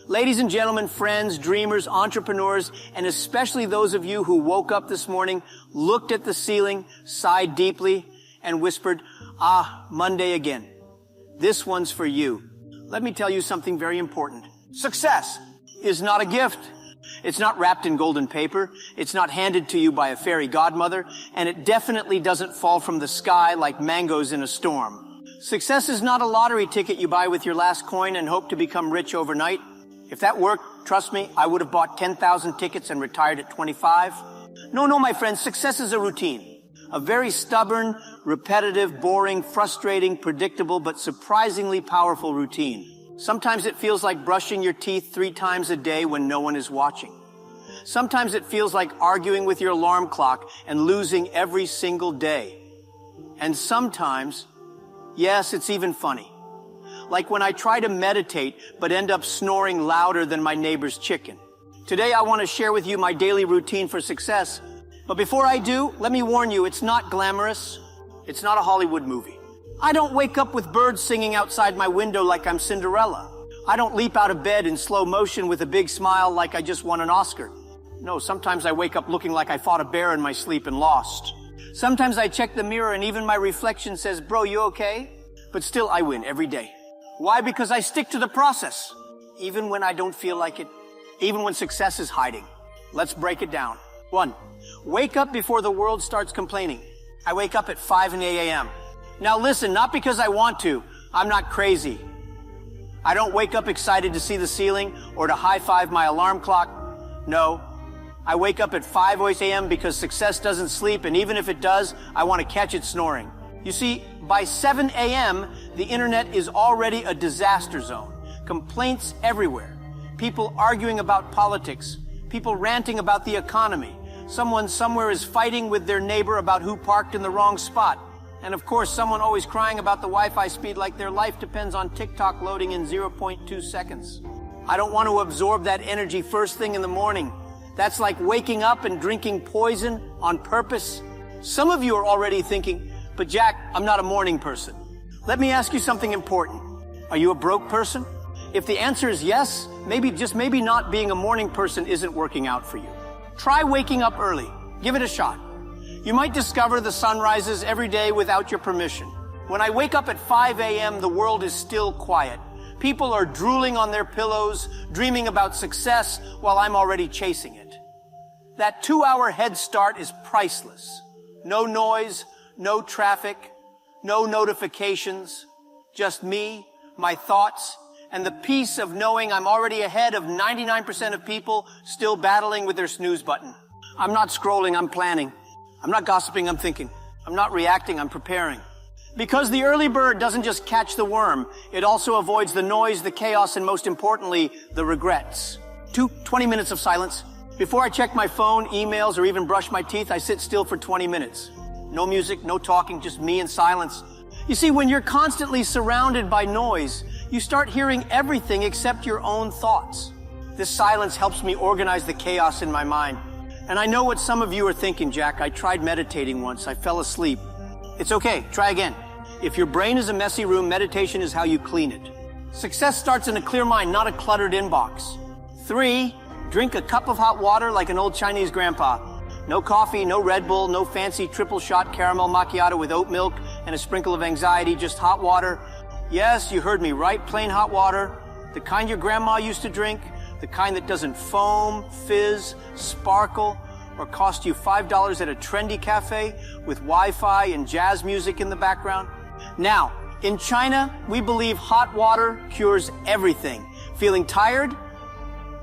Ladies and gentlemen, friends, dreamers, entrepreneurs, and especially those of you who woke up this morning, looked at the ceiling, sighed deeply, and whispered, "Ah, Monday again." This one's for you. Let me tell you something very important. Success is not a gift. It's not wrapped in golden paper. It's not handed to you by a fairy godmother. And it definitely doesn't fall from the sky like mangoes in a storm. Success is not a lottery ticket you buy with your last coin and hope to become rich overnight. If that worked, trust me, I would have bought 10,000 tickets and retired at 25. No, my friends, success is a routine. A very stubborn, repetitive, boring, frustrating, predictable, but surprisingly powerful routine. Sometimes it feels like brushing your teeth 3 times a day when no one is watching. Sometimes it feels like arguing with your alarm clock and losing every single day. And sometimes, yes, it's even funny. Like when I try to meditate but end up snoring louder than my neighbor's chicken. Today I want to share with you my daily routine for success. But before I do, let me warn you, it's not glamorous. It's not a Hollywood movie. I don't wake up with birds singing outside my window like I'm Cinderella. I don't leap out of bed in slow motion with a big smile like I just won an Oscar. No, sometimes I wake up looking like I fought a bear in my sleep and lost. Sometimes I check the mirror and even my reflection says, "Bro, you okay?" But still I win every day. Why? Because I stick to the process, even when I don't feel like it, even when success is hiding. Let's break it down. 1, wake up before the world starts complaining. I wake up at 5 a.m. Now listen, not because I want to. I'm not crazy. I don't wake up excited to see the ceiling or to high-five my alarm clock. No, I wake up at 5 a.m. because success doesn't sleep, and even if it does, I want to catch it snoring. You see, by 7 a.m., the internet is already a disaster zone. Complaints everywhere. People arguing about politics. People ranting about the economy. Someone somewhere is fighting with their neighbor about who parked in the wrong spot. And of course, someone always crying about the Wi-Fi speed like their life depends on TikTok loading in 0.2 seconds. I don't want to absorb that energy first thing in the morning. That's like waking up and drinking poison on purpose. Some of you are already thinking, "But Jack, I'm not a morning person." Let me ask you something important. Are you a broke person? If the answer is yes, maybe not being a morning person isn't working out for you. Try waking up early. Give it a shot. You might discover the sun rises every day without your permission. When I wake up at 5 a.m., the world is still quiet. People are drooling on their pillows, dreaming about success while I'm already chasing it. That 2-hour head start is priceless. No noise, no traffic, no notifications, just me, my thoughts, and the peace of knowing I'm already ahead of 99% of people still battling with their snooze button. I'm not scrolling, I'm planning. I'm not gossiping, I'm thinking. I'm not reacting, I'm preparing. Because the early bird doesn't just catch the worm, it also avoids the noise, the chaos, and most importantly, the regrets. 20 minutes of silence. Before I check my phone, emails, or even brush my teeth, I sit still for 20 minutes. No music, no talking, just me and silence. You see, when you're constantly surrounded by noise, you start hearing everything except your own thoughts. This silence helps me organize the chaos in my mind. And I know what some of you are thinking, Jack. I tried meditating once. I fell asleep. It's okay. Try again. If your brain is a messy room, meditation is how you clean it. Success starts in a clear mind, not a cluttered inbox. 3, drink a cup of hot water like an old Chinese grandpa. No coffee, no Red Bull, no fancy triple shot caramel macchiato with oat milk and a sprinkle of anxiety, just hot water. Yes, you heard me right, plain hot water. The kind your grandma used to drink. The kind that doesn't foam, fizz, sparkle, or cost you $5 at a trendy cafe with Wi-Fi and jazz music in the background. Now, in China, we believe hot water cures everything. Feeling tired?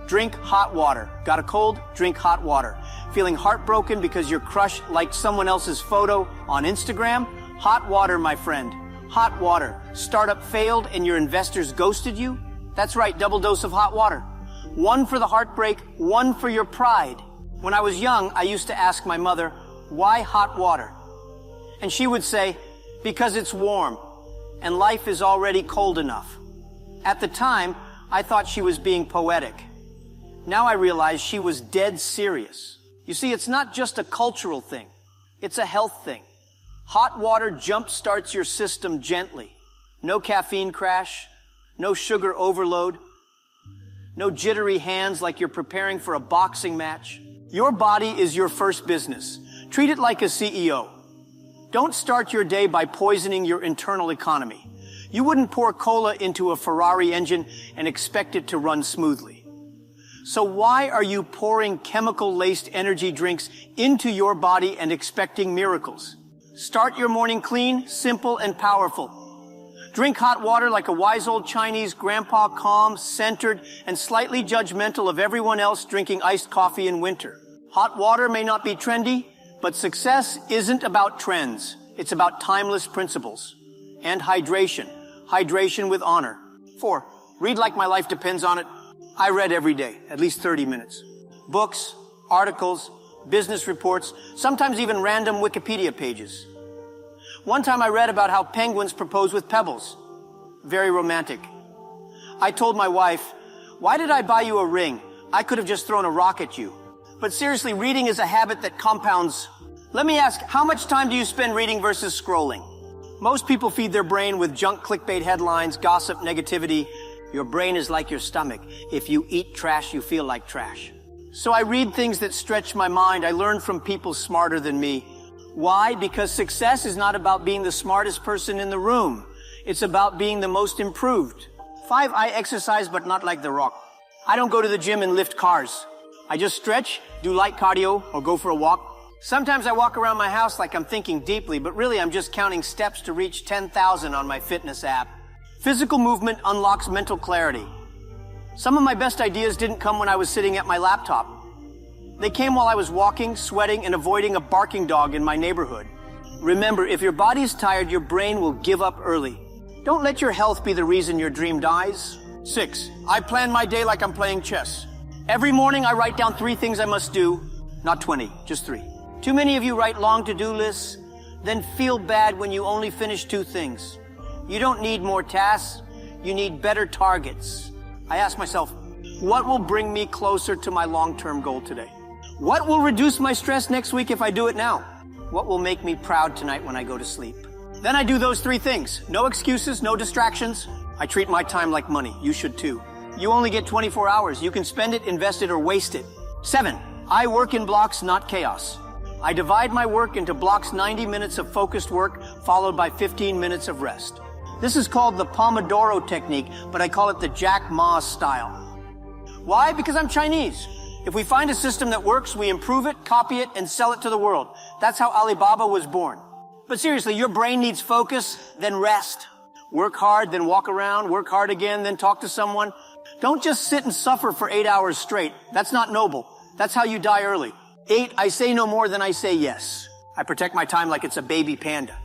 Drink hot water. Got a cold? Drink hot water. Feeling heartbroken because your crush liked someone else's photo on Instagram? Hot water, my friend. Hot water. Startup failed and your investors ghosted you? That's right, double dose of hot water. 1 for the heartbreak, 1 for your pride. When I was young, I used to ask my mother, "Why hot water?" And she would say, "Because it's warm, and life is already cold enough." At the time, I thought she was being poetic. Now I realize she was dead serious. You see, it's not just a cultural thing. It's a health thing. Hot water jump-starts your system gently. No caffeine crash, no sugar overload. No jittery hands like you're preparing for a boxing match. Your body is your first business. Treat it like a CEO. Don't start your day by poisoning your internal economy. You wouldn't pour cola into a Ferrari engine and expect it to run smoothly. So why are you pouring chemical-laced energy drinks into your body and expecting miracles? Start your morning clean, simple, and powerful. Drink hot water like a wise old Chinese grandpa, calm, centered, and slightly judgmental of everyone else drinking iced coffee in winter. Hot water may not be trendy, but success isn't about trends. It's about timeless principles. And hydration. Hydration with honor. 4. Read like my life depends on it. I read every day, at least 30 minutes. Books, articles, business reports, sometimes even random Wikipedia pages. One time I read about how penguins propose with pebbles. Very romantic. I told my wife, "Why did I buy you a ring? I could have just thrown a rock at you." But seriously, reading is a habit that compounds. Let me ask, how much time do you spend reading versus scrolling? Most people feed their brain with junk clickbait headlines, gossip, negativity. Your brain is like your stomach. If you eat trash, you feel like trash. So I read things that stretch my mind. I learn from people smarter than me. Why? Because success is not about being the smartest person in the room. It's about being the most improved. 5, I exercise, but not like The Rock. I don't go to the gym and lift cars. I just stretch, do light cardio, or go for a walk. Sometimes I walk around my house like I'm thinking deeply, but really I'm just counting steps to reach 10,000 on my fitness app. Physical movement unlocks mental clarity. Some of my best ideas didn't come when I was sitting at my laptop. They came while I was walking, sweating, and avoiding a barking dog in my neighborhood. Remember, if your body is tired, your brain will give up early. Don't let your health be the reason your dream dies. 6, I plan my day like I'm playing chess. Every morning I write down 3 things I must do. Not 20, just 3. Too many of you write long to-do lists, then feel bad when you only finish 2 things. You don't need more tasks, you need better targets. I ask myself, what will bring me closer to my long-term goal today? What will reduce my stress next week if I do it now? What will make me proud tonight when I go to sleep? Then I do those 3 things. No excuses, no distractions. I treat my time like money. You should too. You only get 24 hours. You can spend it, invest it, or waste it. 7, I work in blocks, not chaos. I divide my work into blocks, 90 minutes of focused work, followed by 15 minutes of rest. This is called the Pomodoro technique, but I call it the Jack Ma style. Why? Because I'm Chinese. If we find a system that works, we improve it, copy it, and sell it to the world. That's how Alibaba was born. But seriously, your brain needs focus, then rest. Work hard, then walk around, work hard again, then talk to someone. Don't just sit and suffer for 8 hours straight. That's not noble. That's how you die early. 8, I say no more than I say yes. I protect my time like it's a baby panda.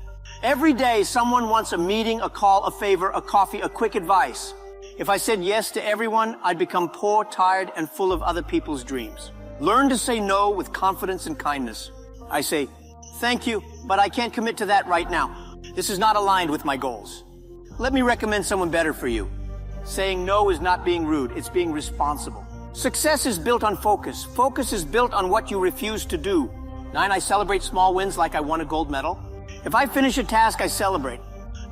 Every day, someone wants a meeting, a call, a favor, a coffee, a quick advice. If I said yes to everyone, I'd become poor, tired, and full of other people's dreams. Learn to say no with confidence and kindness. I say, thank you, but I can't commit to that right now. This is not aligned with my goals. Let me recommend someone better for you. Saying no is not being rude, it's being responsible. Success is built on focus. Focus is built on what you refuse to do. 9, I celebrate small wins like I won a gold medal. If I finish a task, I celebrate.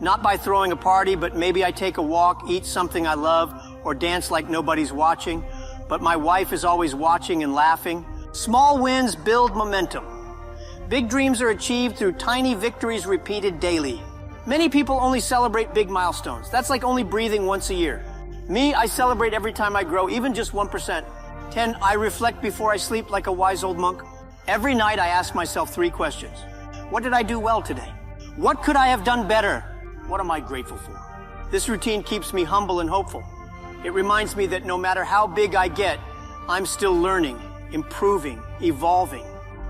Not by throwing a party, but maybe I take a walk, eat something I love, or dance like nobody's watching. But my wife is always watching and laughing. Small wins build momentum. Big dreams are achieved through tiny victories repeated daily. Many people only celebrate big milestones. That's like only breathing once a year. Me, I celebrate every time I grow, even just 1%. 10, I reflect before I sleep like a wise old monk. Every night I ask myself 3 questions. What did I do well today? What could I have done better? What am I grateful for? This routine keeps me humble and hopeful. It reminds me that no matter how big I get, I'm still learning, improving, evolving.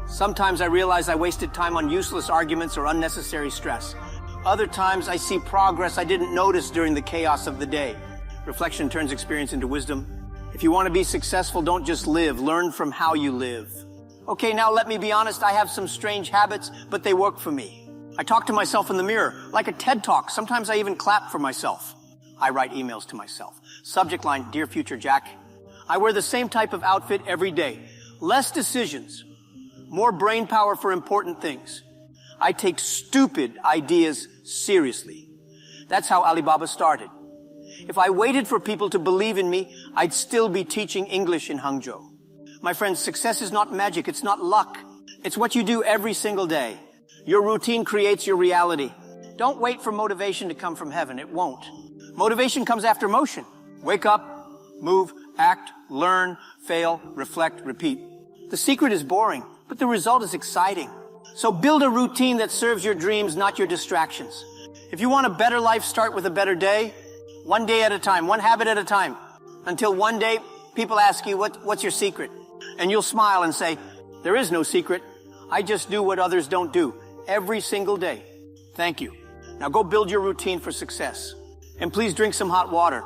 Sometimes I realize I wasted time on useless arguments or unnecessary stress. Other times I see progress I didn't notice during the chaos of the day. Reflection turns experience into wisdom. If you want to be successful, don't just live. Learn from how you live. Okay, now let me be honest. I have some strange habits, but they work for me. I talk to myself in the mirror, like a TED Talk. Sometimes I even clap for myself. I write emails to myself. Subject line, Dear Future Jack. I wear the same type of outfit every day. Less decisions. More brain power for important things. I take stupid ideas seriously. That's how Alibaba started. If I waited for people to believe in me, I'd still be teaching English in Hangzhou. My friends, success is not magic. It's not luck. It's what you do every single day. Your routine creates your reality. Don't wait for motivation to come from heaven. It won't. Motivation comes after motion. Wake up, move, act, learn, fail, reflect, repeat. The secret is boring, but the result is exciting. So build a routine that serves your dreams, not your distractions. If you want a better life, start with a better day. One day at a time, one habit at a time. Until one day, people ask you, what's your secret? And you'll smile and say, there is no secret. I just do what others don't do. Every single day. Thank you. Now go build your routine for success. And please drink some hot water.